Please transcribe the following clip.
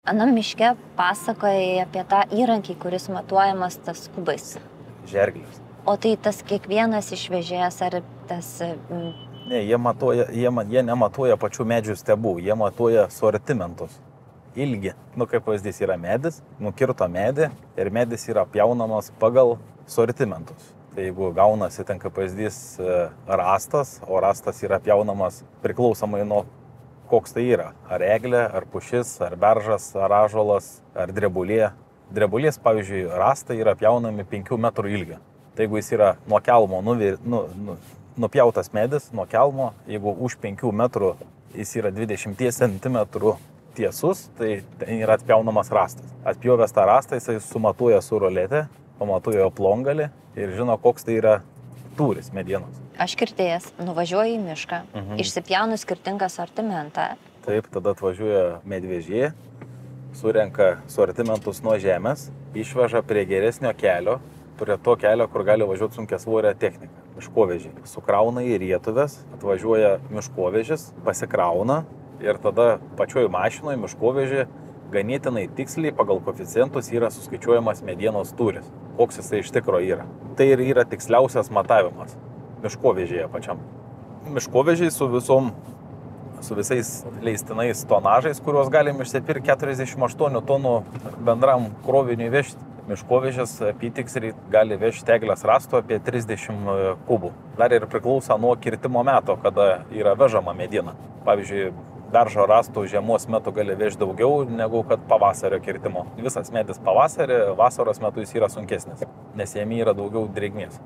Anam miške pasakojai apie tą įrankį, kuris matuojamas tas kubais. Žerglis. O tai tas kiekvienas išvežėjas ar tas... Ne, jie nematuoja pačių medžių stiebų, jie matuoja sortimentus. Ilgi. Kaip pavyzdys yra medis, nukirto medį ir medis yra pjaunamas pagal sortimentus. Tai jeigu gaunasi ten kaip pavyzdys rastas, o rastas yra pjaunamas priklausomai nuo koks tai yra. Ar eglė, ar pušis, ar beržas, ar ąžuolas, ar drebulė. Drebulės, pavyzdžiui, rastai yra pjaunami 5 metrų ilgio. Tai jeigu jis yra nuo kelmo nupjautas medis, nuo kelmo, jeigu už 5 metrų jis yra 20 cm tiesus, tai yra atpjaunamas rastas. Atpjovęs tą rastą, jisai sumatuoja su roletė, pamatuoja plongalį ir žino, koks tai yra tūris medienos. Aš kirtėjas, nuvažiuoju į mišką, išsipjaunu skirtingą sortimentą. Taip, tada atvažiuoja medvežė, surenka sortimentus nuo žemės, išveža prie geresnio kelio, prie to kelio, kur gali važiuoti sunkiasvorę techniką. Miškovežį. Sukrauna į rietuvės, atvažiuoja miškovežis, pasikrauna ir tada pačioj mašinoje miškovežį ganėtinai tiksliai pagal koeficientus yra suskaičiuojamas medienos tūris. Koks jisai iš tikro yra. Tai ir yra tiksliausias matavimas miškovežėje pačiam. Miškovežiai su visais leistinais tonažais, kuriuos galim išsipirkti 48 tonų bendram kroviniui vežti. Miškovežis apytiksliai gali vežti eglės rastų apie 30 kubų. Dar ir priklauso nuo kirtimo meto, kada yra vežama mediena. Pavyzdžiui, beržo rastų žiemos metu gali vežti daugiau negu kad pavasario kirtimo. Visas medis pavasarį, vasaros metu jis yra sunkesnis, nes jame yra daugiau drėgmės.